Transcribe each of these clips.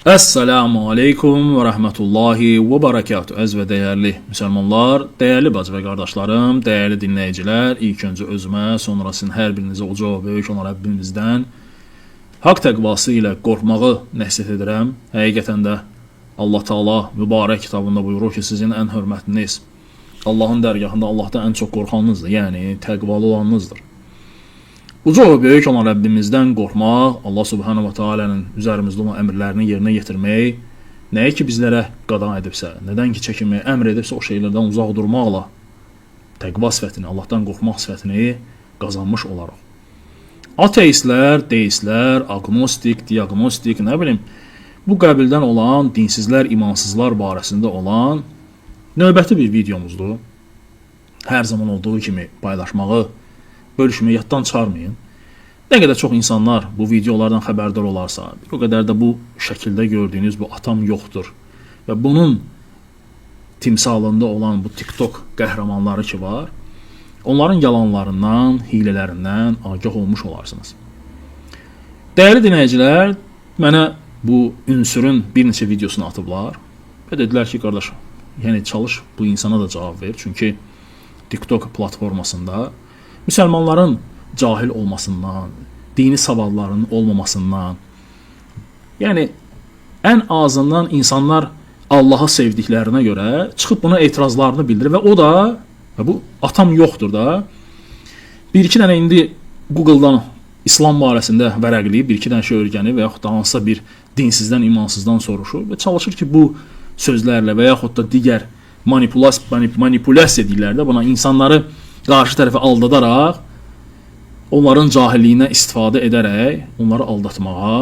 Esselamu aleykum və rəhmətullahi və barakatuhu. Əziz və dəyərli müsəlmanlar, dəyərli bacı və qardaşlarım, dəyərli dinləyicilər, ilk öncə özümə, sonra sizin hər birinizə uca və böyük olan Rəbbimizdən haqq təqvası ilə qorxmağı nəsihət edirəm. Həqiqətən də Allah Taala mübarək kitabında buyurur ki, sizin ən hörmətliniz Allahın dərgahında Allahdan ən çox qorxanınızdır, yəni təqvalı olanınızdır. Uca və böyük olan Rəbbimizdən qorxmaq, Allah Subhanahu wa Taala'nın üzərimizdə olan əmrlərini yerinə yetirmək, nəyə ki bizlərə qadağan edibsə, nədən ki çəkinməyə əmr edibsə o şeylərdən uzaq durmaqla təqva sifətini, Allahdan qorxmaq sifətini qazanmış olaraq. Ateistlər, deistlər, agnostik, diagnostik, nə bilim, bu qəbildən olan dinsizlər, imansızlar barəsində olan növbəti bir videomuzdur. Hər zaman olduğu kimi paylaşmağı, bölüşməyi yaddan çıxarmayın. Nə qədər çox insanlar bu videolardan xəbərdar olarsa, bir o qədər də bu şəkildə gördüyünüz bu atam yoxdur. Və bunun timsalında olan bu TikTok qəhrəmanları ki var, onların yalanlarından, hilələrindən agah olmuş olarsınız. Dəyərli dinləyicilər, mənə bu ünsürün bir neçə videosunu atıblar və dedilər ki, qardaş, yəni çalış bu insana da cavab ver. Çünki TikTok platformasında müsəlmanların cahil olmasından, dini savadlarının olmamasından, yəni ən azından insanlar Allahı sevdiklərinə görə çıxıb buna etirazlarını bildirir və o da, bu atam yoxdur da, bir-iki dənə indi Google'dan İslam barəsində vərəqləyib, bir-iki dənə şey öyrənib və yaxud da hansısa bir dinsizdən, imansızdan soruşur və çalışır ki, bu sözlərlə və yaxud da digər manipulyasiya deyirlər də buna, insanları qarşı tərəfə aldadaraq, onların cahilliyinə istifadə edərək, onları aldatmağa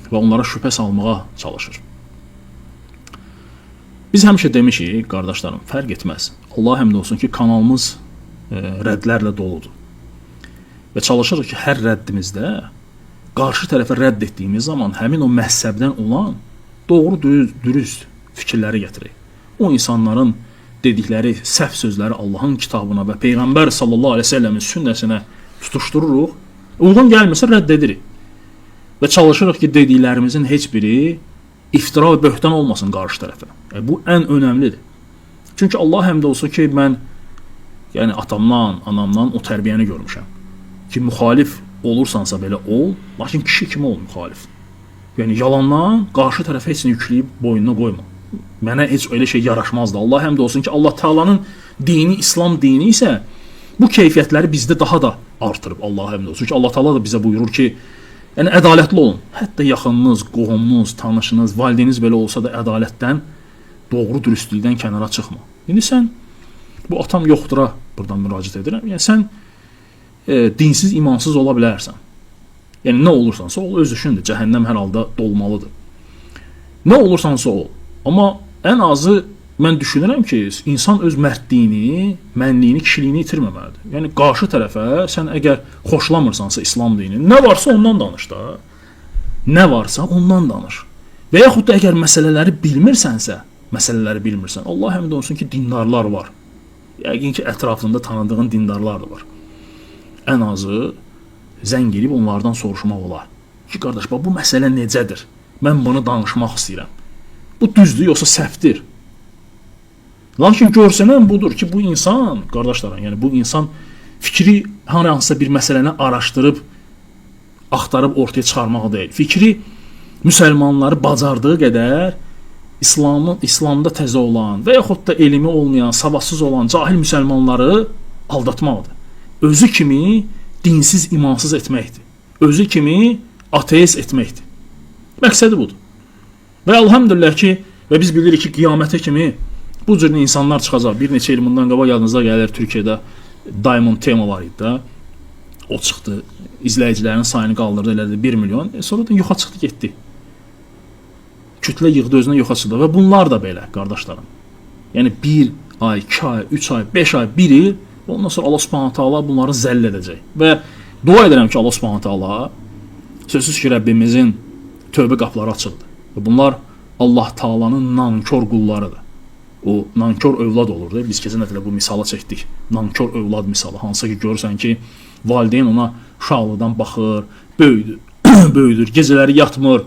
və onlara şübhə salmağa çalışır. Biz həmişə demişik, qardaşlarım, fərq etməz. Allah həmd olsun ki, kanalımız rəddlərlə doludur. Və çalışırıq ki, hər rəddimizdə qarşı tərəfə rədd etdiyimiz zaman həmin o məhzəbdən olan doğru, dürüst fikirləri gətirir. O insanların dedikləri səhv sözləri Allahın kitabına və Peyğəmbər sallallahu aleyhi ve sellemin sünnəsinə tutuşdururuq, uyğun gəlmirsə rədd edirik. Və çalışırıq ki, dediklərimizin heç biri iftira və böhtan olmasın qarşı tərəfə. Bu ən önəmlidir. Çünki Allah həmd olsun ki, mən yəni atamdan, anamdan o tərbiyəni görmüşəm. Ki, müxalif olursansa belə ol, lakin kişi kimi ol müxalif. Yəni yalandan qarşı tərəfə heç yükləyib boynuna qoyma. Mənə heç öyle şey yaraşmazdı. Allah həmd olsun ki, Allah Taala'nın dini, İslam dini isə bu keyfiyyətləri bizdə daha da artırıb. Allah həmd olsun ki, Allah Taala da bizə buyurur ki, yəni ədalətli olun. Hətta yaxınınız, qohumunuz, tanışınız, valideyniniz belə olsa da ədalətdən, doğru dürüstlükdən kənara çıxma. İndi sən, bu atam yoxdura buradan müraciət edirəm. Yəni sən dinsiz, imansız ola bilərsən. Yəni nə olursansa ol, öz işindir. Cəhənnəm hər halda dolmalıdır. Nə olursansa ol. Amma ən azı mən düşünürəm ki, insan öz mərdliyini, mənliyini, kişiliyini itirməməlidir. Yəni qarşı tərəfə sən əgər xoşlamırsansa İslam dinini, nə varsa ondan danış da. Nə varsa ondan danış. Və yaxud da əgər məsələləri bilmirsənsə, Allah həmd olsun ki, dindarlar var. Yəqin ki, ətrafında tanıdığın dindarlar da var. Ən azı zəng edib onlardan soruşmaq olar. Ki, qardaş, bu məsələ necədir? Mən bunu danışmaq istəyirəm. Bu düzdür, yoxsa səhvdir. Lakin görsənən budur ki, bu insan, qardaşlarım, yəni bu insan fikri hansısa bir məsələni araşdırıb, axtarıb ortaya çıxarmağı deyil. Fikri müsəlmanları bacardığı qədər İslamda təzə olan və yaxud da elmi olmayan, savadsız olan cahil müsəlmanları aldatmaqdır. Özü kimi dinsiz, imansız etməkdir. Özü kimi ateist etməkdir. Məqsədi budur. Və elhamdülillah ki, və biz bilirik ki, qiyamətə kimi bu cür insanlar çıxacaq. Bir neçə il bundan qabaq yadınıza gəlir, Türkiyədə Diamond tema var idi da. O çıxdı, izləyicilərin sayını qaldırdı, elədi 1 milyon. Sonra da yoxa çıxdı, getdi. Kütlə yığdı özünə yoxa çıxdı. Və bunlar da belə, qardaşlarım. Yəni 1 ay, 2 ay, 3 ay, 5 ay, 1 il, ondan sonra Allah Subhanahu Taala bunları zəll edəcək. Və dua edirəm ki, Allah Subhanahu Taala sözsüz ki, Rəbbimizin tövbə qapıları açıldı. Və bunlar Allah Taala'nın nankor qullarıdır. O nankor övlad olur da. Biz keçən dəfə bu misalı çəkdik. Nankor övlad misalı. Hansı ki görürsən ki, valideyn ona uşaqlıqdan baxır, böyüdür, gecələri yatmır,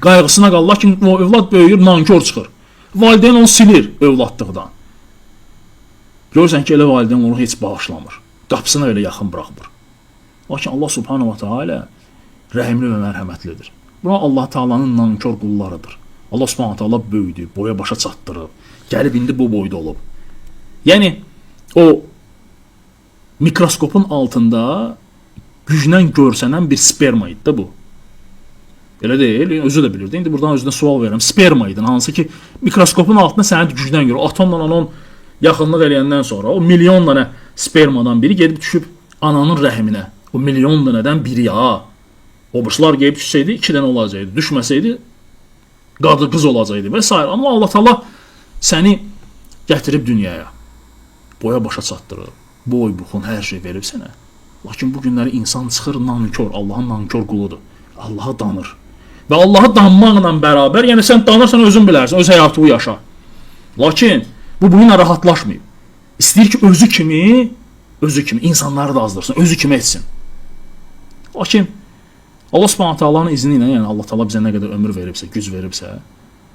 Qayğısına qal. Lakin o övlad böyüyür, nankor çıxır. Valideyn onu silir övladlıqdan. Görürsən ki, elə valideyn onu heç bağışlamır. Qapısına elə yaxın buraxmır. Lakin Allah subhanahu wa ta'ala rəhimli və mərhəmətlidir. Buna Allah Taala'nın nankor qullarıdır. Allah subhanahu wa ta'ala böyüdü, boya başa çatdırıb. Gəlib indi bu boyda olub. Yəni o mikroskopun altında güclə görsənən bir sperma idi də bu. Elə deyil, özü də bilirdi. İndi buradan özünə sual verirəm. Sperma idi, hansı ki mikroskopun altında səni gücdən görür. Atomla onun yaxınlıq eləyəndən sonra o milyon dənə spermadan biri gedib düşüb ananın rəhminə. O milyon dənədən biri ya. O başlar gedib düşsəydi 2 dənə olacaqdı. Düşməsəydi qadın qız olacaqdı və s. Amma Allah Taala səni gətirib dünyaya. Boya başa çatdırır. Boy, buxun, hər şey verib sənə. Lakin bu günləri insan çıxır nankor, Allahın nankor quludur. Allah'a danır. Və Allah'a danmaqla bərabər, yəni sən danırsan özün bilərsən, öz həyatını yaşa. Lakin bu ilə rahatlaşmayıb. İstəyir ki özü kimi insanları da azdırsın, özü kimi etsin. Lakin Allah Subhanahu Taala'nın izni ilə, yəni Allah Taala bizə nə qədər ömür veribsə, güc veribsə,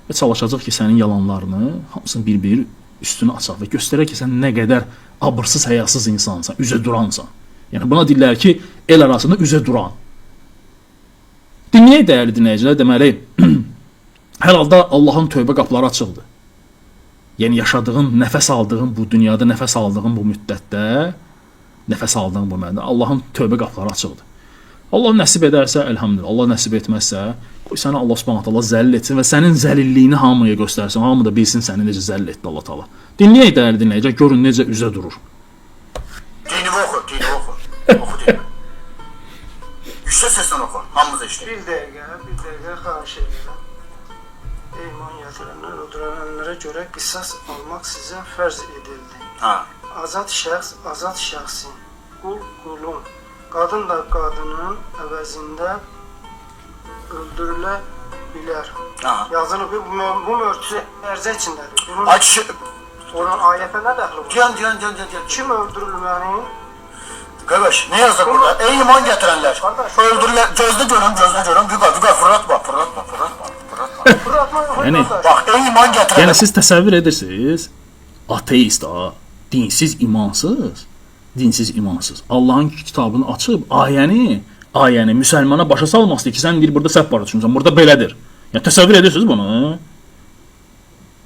və çalışacaq ki, sənin yalanlarını hamısını bir-bir üstünü açaq və göstərək ki, sən nə qədər abırsız, həyasız insansan, üzə duransan. Yəni buna deyirlər ki, el arasında üzə duran. Dinləyək dəyərli dinləyicilər, deməli, hər halda Allahın tövbə qapıları açıqdır. Yəni yaşadığın, nəfəs aldığın bu dünyada, nəfəs aldığın bu müddətdə, nəfəs aldığın bu məndə Allahın tövbə qapıları açıqdır. Allah nəsib edərsə, elhamdülillah. Allah nəsib etməzsə, qoy səni Allah Subhanahu taala zəllil etsin və sənin zəlilliyini hamıya göstərsin. Hamı da bilsin səni necə zəllil etdi Allah Taala. Dinləyək dəyərli dinləyicilər, görün necə üzə durur. Dinimi oxu, dinimi oxu. Oxu dinimi. Yüksək səslə oxu, hamımız eşidir. Bir dəqiqə xahiş edirəm. Ey iman gətirənlər, öldürənlərə görə qisas almaq sizə fərz edildi. Ha. Azad şəxsin, qul qulun, qadın da qadının əvəzində öldürülə bilər. Ha. Yazılıb bu mövzu ərzə içindədir. Bunun Aç. onun ayətə nə dəxli var? Diyan. Kim öldürülməni? Qardaş, ne yazdı burada? Ey iman gətirənlər, öldürülər, gözlə görün, vüqar, fırlatma. Fırlatma yox. Yəni, Bax, ey iman yəni gətirənlər. siz təsəvvür edirsiniz, ateist ha, dinsiz, imansız. Allahın kitabını açıb ayəni müsəlmana başa salmaq istəyir ki, sən deyir burada səhv başa düşmüsən, burada belədir. Yəni təsəvvür edirsiniz bunu?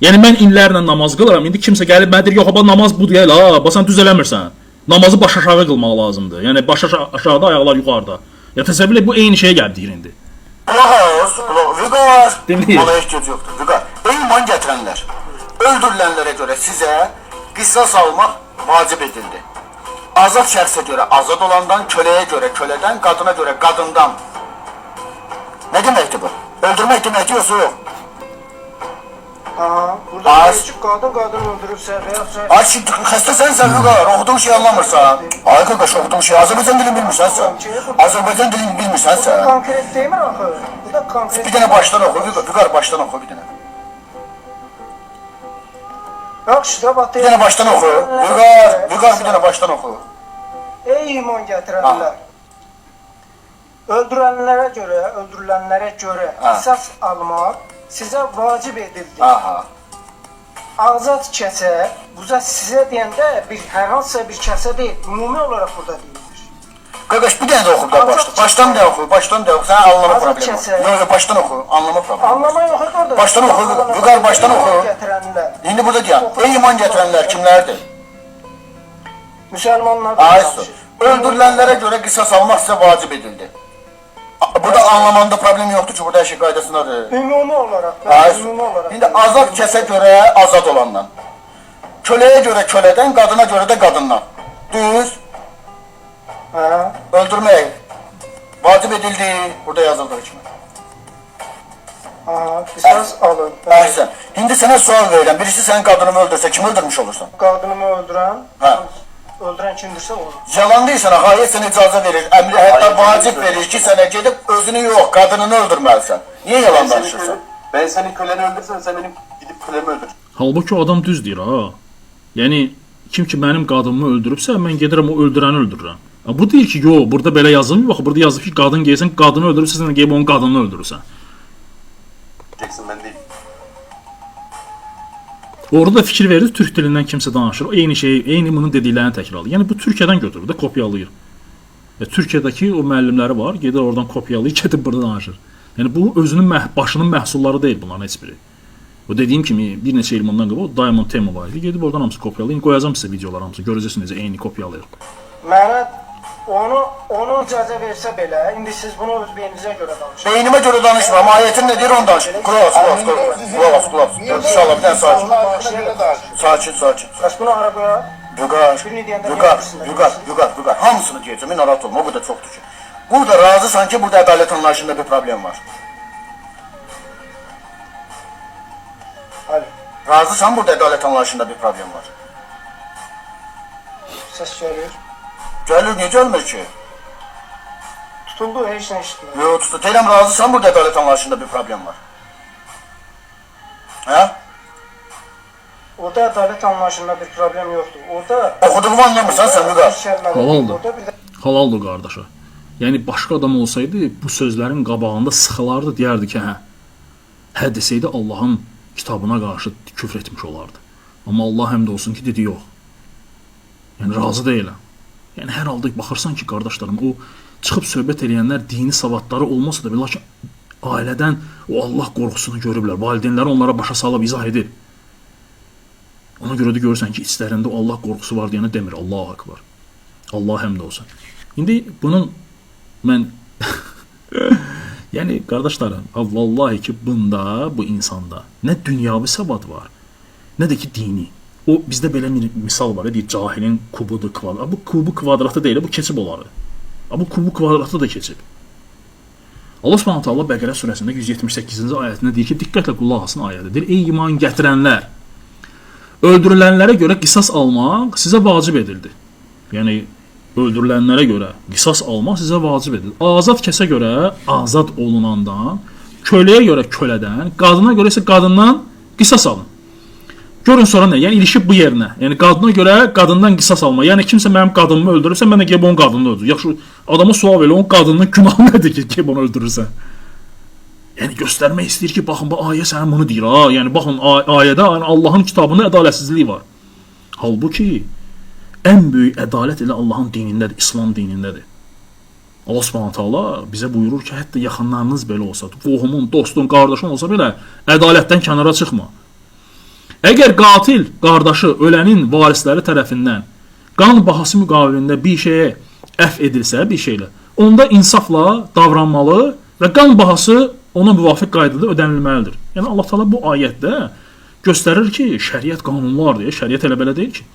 Yəni mən illərlə namaz qılıram, indi kimsə gəlib mənə deyir, yox, namaz bu deyil ha, sən düz eləmirsən. Namazı baş aşağı qılmaq lazımdır. Yəni baş aşağıda, ayaqlar yuxarıda. Ya təsəvvür et, bu eyni şeyə gəlib deyir indi. Vüqar. Dinləyir. Bana ehtiyac yoxdur, vüqar. Ey iman gətirənlər, öldürülənlərə görə sizə qisas almaq vacib edildi. Azad şəxsə görə azad olandan, köləyə görə kölədən, qadına görə qadından. Nə deməkdir bu? Öldürmək deməkdir, yoxsa yox? Aha, burada Az. deyir ki, qadın öldürübsə və yaxud Ay şimdi xəstəsən sən vüqar, oxuduğun şey anlamırsan. Ay qardaş, oxuduğun şey, Azərbaycan dilini bilmirsən sən. Azərbaycan dilini bilmirsən Bu sən. konkret deyil mi axı? Bu da konkret. Bir dənə başdan oxu, vüqar başdan oxu bir dənə. Yaxşı da bax Bir dənə başdan oxu. Vüqar bir dənə başdan oxu. Ey iman gətirənlər. Öldürülənlərə görə qisas almaq sizə vacib edildi. Aha. Azad kəsə, bu da sizə deyəndə hər hansısa bir kəsə deyil, ümumi olaraq burada deyilir. Qardaş bir dənə də oxu da başdan. Başdan da oxu, Sən anlama problemi var. Yox, başdan oxu, anlama problemi. Anlama yox qardaş. Başdan oxu, vüqar başdan oxu. Gətirənlər. İndi burada deyəm, ey iman gətirənlər kimlərdir? Müsəlmanlar. Aysu. Öldürülənlərə görə qisas almaq sizə vacib edildi. Burada anlamanda problem yoxdur ki, burada hər şey qaydasındadır. Ümumi olaraq. Aysu. Ümumi olaraq. İndi azad kəsə görə azad olandan. Köləyə görə kölədən, qadına görə də qadından. Düz. Hə. Öldürmək vacib edildi. Burada yazıldığı kimi. Aha, qisas alın. Əhsən. İndi sənə sual verirəm. Birisi sənin qadınımı öldürsə, kimi öldürmüş olursan? Qadınımı öldürən, Hə. öldürən kimdirsə onu. Yalan deyirsən, hayır sənə icazə verir. Əmri hətta vacib verir ki, sənə gedib özünü yox, qadınını öldürməlisən. Niyə yalan danışırsan? Ben senin köleni öldürsen sen benim gidip kölemi öldür. Halbuki o adam düz deyir ha. Yəni kim ki mənim qadınımı öldürübsə, mən gedirəm o öldürəni öldürürəm. Bu deyir ki, yox, burada belə yazılmır. Bax, burada yazılır ki, qadın gəlsən, qadını öldürübsə, sən də gəlib onun qadınını öldürürsən. diyeceksin, ben değil. Orada da fikir verir, türk dilindən kimsə danışır, eyni şeyi, eyni bunun dediklərini təkrarlayır. Yəni bu Türkiyədən götürür də, kopyalayır. Türkiyədəki o müəllimləri var, gedir oradan kopyalayır, gedib burada danışır. Yəni bu özünün başının məhsulları deyil bunların heç biri. O dediyim kimi bir neçə il bundan qabaq o Diamond tema var idi. Gedib oradan hamısı kopyalayır. Qoyacağam sizə videolar hamısı. Görəcəksiniz necə eyni kopyalayır. Mənə onu icazə versə belə, indi siz bunu öz beyninizə görə danışın. Beynime göre danışmam. Ayetin ne diyor onu danış. Kulak. İnşallah bir tane sakin. Sakin. Bəs bunu arabaya Vügar. Hamısını diyeceğim. Narahat olma. Bu da çok düşün. Burada razı sanki burada adalet anlayışında bir problem var. Alo, Razısan burada adalet anlayışında bir problem var. səs gəlir. Gelir niye gelmez ki? Tutuldu, heç nə işitmir. Yok tutu. Deyirəm razısan burada adalet anlayışında bir problem var. Ha? Orada adalet anlayışında bir problem yoxdur. Orada Okuduğumu anlamırsan sen Vügar. Halaldır. Orada bir də Halaldır qardaşa. Yəni başqa adam olsaydı bu sözlərin qabağında sıxılardı, deyərdi ki, hə desəydi Allahın kitabına qarşı küfr etmiş olardı. Amma Allah həmd olsun ki, dedi yox. Yəni razı deyiləm. Yəni hər halda baxırsan ki, qardaşlarım, o çıxıb söhbət edənlər dini savadları olmasa da, lakin ailədən o Allah qorxusunu görüblər. Valideynləri onlara başa salıb izah edir. Ona görə də görürsən ki, içlərində o Allah qorxusu var deyənə demir. Allahu akbar. Allah həmd olsun. İndi bunun mən yəni qardaşlarım, vallahi ki bunda, bu insanda nə dünyavi savad var, nə də ki dini. O bizdə belə bir misal var, deyir cahilin kubudur kvadratı. Bu kubu kvadratı deyil, bu keçib oları. Bu kubu kvadratı da keçib. Allah Subhanahu taala Bəqərə surəsində 178-ci ayətində deyir ki, diqqətlə qulaq asın ayədir. Ey iman gətirənlər, öldürülənlərə görə qisas almaq sizə vacib edildi. Yəni öldürülənlərə görə qisas almaq sizə vacib edildi. Azad kəsə görə azad olunandan, köləyə görə kölədən, qadına görə isə qadından qisas alın. Görün sonra nə? Yəni ilişib bu yerinə. Yəni qadına görə qadından qisas alma. Yəni kimsə mənim qadınımı öldürürsə, mən də gəlib onun qadınını öldürürəm. Yaxşı adama sual ver, onun qadınının günahı nədir ki, gəlib onu öldürürsən? Yəni göstərmək istəyir ki, baxın bu ayə sənə bunu deyir. Ha, yəni baxın ayədə Allahın kitabında ədalətsizlik var. Halbuki ən böyük ədalət elə Allahın dinindədir, İslam dinindədir. Allah Subhanahu taala bizə buyurur ki, hətta yaxınlarınız belə olsa, qohumun, dostun, qardaşın olsa belə ədalətdən kənara çıxma. Əgər qatil qardaşı ölənin varisləri tərəfindən qan bahası müqabilində bir şeyə əf edilsə, bir şeylə, onda insafla davranmalı və qan bahası ona müvafiq qaydada ödənilməlidir. Yəni Allah Taala bu ayətdə göstərir ki, şəriət qanunlar deyə, şəriət elə belə deyil ki.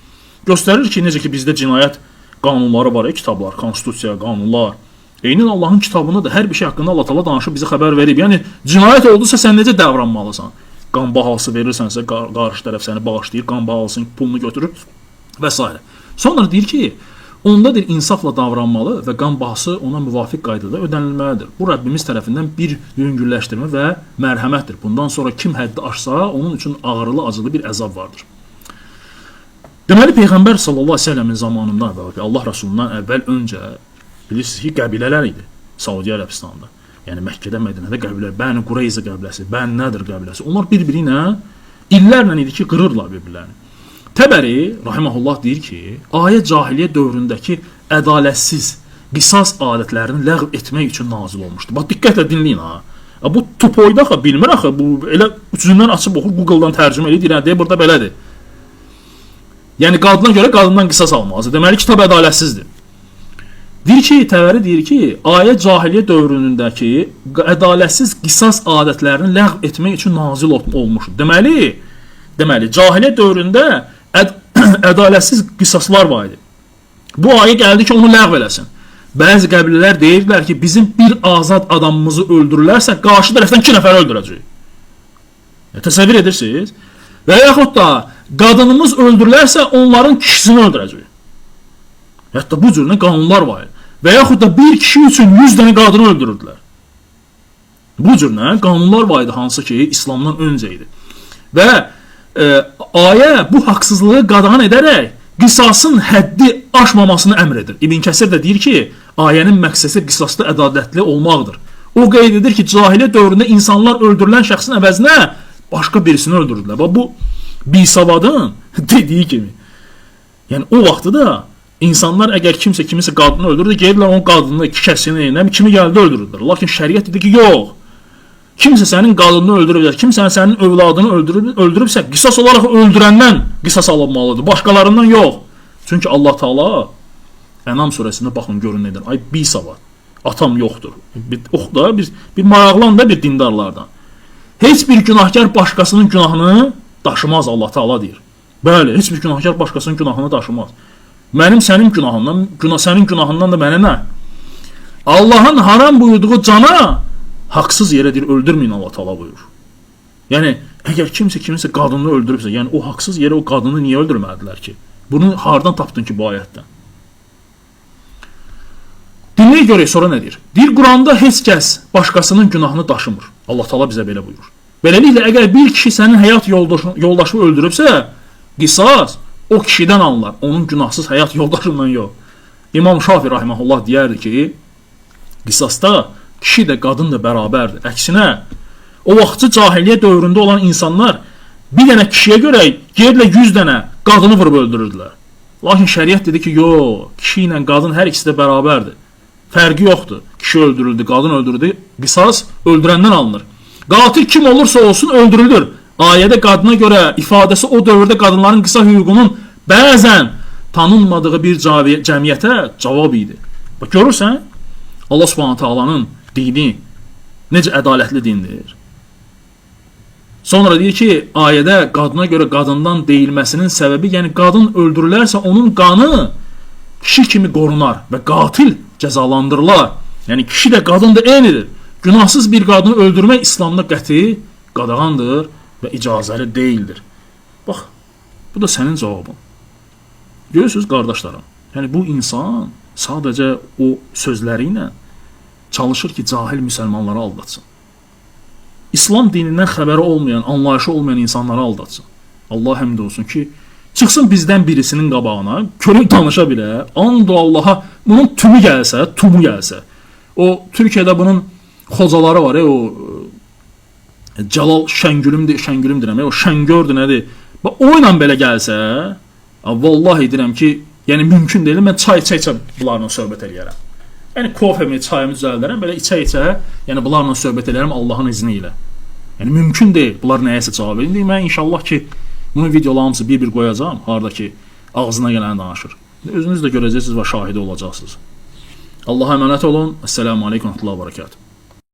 Göstərir ki, necə ki bizdə cinayət qanunları var, kitablar, konstitusiya, qanunlar. Eynin Allahın kitabında da hər bir şey haqqında Allah Taala danışıb bizə xəbər verib. Yəni cinayət oldusa sən necə davranmalısan? Qan bahası verirsənsə, qarşı tərəf səni bağışlayır, qan bahasının pulunu götürür və s. Sonra deyir ki, ondadır insafla davranmalı və qan bahası ona müvafiq qaydada ödənilməlidir. Bu Rəbbimiz tərəfindən bir yüngülləşdirmə və mərhəmətdir. Bundan sonra kim həddi aşsa, onun üçün ağrılı, acılı bir əzab vardır. Deməli, Peyğəmbər sallallahu əleyhi və səlləmin zamanında və Allah Rəsulundan əvvəl öncə bilirsiniz ki, qəbilələr idi Səudiyyə Ərəbistanda. Yəni Məkkədə, Mədinədə qəbilələr, Bəni Qureyza qəbiləsi, Bəni Nədir qəbiləsi. Onlar bir-biri ilə illərlə idi ki, qırırlar bir-birlərini. Təbəri rahimehullah deyir ki, ayə cahiliyyə dövründəki ədalətsiz qisas adətlərini ləğv etmək üçün nazil olmuşdu. Bax diqqətlə dinləyin ha. Bu tupoyda axı bilmir axı, bu elə üzündən açıb oxur, Google-dan tərcümə edir, deyir, burada belədir. Yəni qadına görə qadından qisas almalıdır. Deməli kitab ədalətsizdir. Deyir ki, Təbəri deyir ki, ayə cahiliyyə dövründəki ədalətsiz qisas adətlərini ləğv etmək üçün nazil olmuşdur. Deməli, cahiliyyə dövründə ədalətsiz qisaslar var idi. Bu ayə gəldi ki, onu ləğv eləsin. Bəzi qəbilələr deyirlər ki, bizim bir azad adamımızı öldürürlərsə, qarşı tərəfdən 2 nəfər öldürəcək. Təsəvvür edirsiniz? Və yaxud da qadınımız öldürürlərsə, onların kişisini öldürəcək. Hətta bu cürlə qanunlar var. Və yaxud da bir kişi üçün 100 dənə qadını öldürürdülər. Bu cürlə qanunlar var idi, hansı ki, İslamdan öncə idi. Və ayə bu haqsızlığı qadağan edərək qisasın həddi aşmamasını əmr edir. İbn Kəsir də deyir ki, ayənin məqsədi qisasda ədalətli olmaqdır. O qeyd edir ki, cahiliyyət dövründə insanlar öldürülən şəxsin əvəzinə başqa birisini öldürdülər. Bax, bu bisavadın dediyi kimi. Yəni, o vaxtı da insanlar əgər kimsə kimisə qadını öldürür, gedirlər onun qadını, kişəsini, kimi gəldi öldürürlər. Lakin şəriət dedi ki, yox. Kimsə sənin qadını öldürübsə, kimsə sənin övladını öldürübsə, qisas olaraq öldürəndən qisas alınmalıdır. Başqalarından yox. Çünki Allah Taala Ənam surəsində baxın görün nedir. Ay bisavad. Atam yoxdur. Ox da bir maraqlan da bir dindarlardan. Heç bir günahkar başqasının günahını daşımaz Allah Taala deyir. Bəli, heç bir günahkar başqasının günahını daşımaz. Mənim sənin günahından, sənin günahından da mənə nə? Allahın haram buyurduğu cana haqsız yerə deyir, öldürməyin Allah Taala buyurur. Yəni, əgər kimsə kiminsə qadını öldürübsə, yəni o haqsız yerə o qadını niyə öldürmədilər ki? Bunu hardan tapdın ki bu ayətdən? Dinləyə görək sonra nə deyir? Deyir, Quranda heç kəs başqasının günahını daşımır. Allah Taala bizə belə buyurur. Beləliklə, əgər bir kişi sənin həyat yoldaşını öldürübsə, qisas o kişidən alınır, onun günahsız həyat yoldaşından yox. İmam Şafi rahimehullah deyərdi ki, qisasda kişi də qadın da bərabərdir. Əksinə, o vaxtı cahiliyyə dövründə olan insanlar bir dənə kişiyə görə yerlə 100 dənə qadını vurub öldürürdülər. Lakin şəriət dedi ki, yox, kişi ilə qadın hər ikisi də bərabərdir. Fərqi yoxdur. Kişi öldürüldü, qadın öldürüldü, qisas öldürəndən alınır. Qatil kim olursa olsun öldürülür. Ayədə qadına görə ifadəsi o dövrdə qadınların qisas hüququnun bəzən tanınmadığı bir cəmiyyətə cavab idi. Bax, görürsən, Allah Subhanahu Taala'nın dini necə ədalətli dindir. Sonra deyir ki, ayədə qadına görə qadından deyilməsinin səbəbi, yəni qadın öldürülərsə onun qanı kişi kimi qorunar və qatil cəzalandırılar. Yəni kişi də qadın da eynidir. Günahsız bir qadını öldürmək İslamda qəti qadağandır və icazəli deyildir. Bax, bu da sənin cavabın. Görürsünüz qardaşlarım, yəni bu insan sadəcə o sözləri ilə çalışır ki, cahil müsəlmanları aldatsın. İslam dinindən xəbəri olmayan, anlayışı olmayan insanları aldatsın. Allah həmd olsun ki, çıxsın bizdən birisinin qabağına, körün tanışa bilə, and Allaha bunun tumu gəlsə. O, Türkiyədə bunun xocaları var, o Cəlal Şəngülüm deyirəm, o Şəngördür nədir? O ilə belə gəlsə, vallahi deyirəm ki, yəni mümkün deyil, mən çay içə bunlarla söhbət eləyərəm. Yəni kofemi, çayımı düzəldərəm, belə içə, yəni bunlarla söhbət eləyərəm Allahın izni ilə. Yəni mümkün deyil, bunlar nəyəsə cavab verin. Mən inşallah ki, bunun videolarımızı bir-bir qoyacağam, harada ki, ağzına gələni danışır. Özünüz də görəcəksiniz və şahidi olacaqsınız. Allaha əmanət olun. Əssəlamu aleykum və rəhmətullah və bərəkatuhu.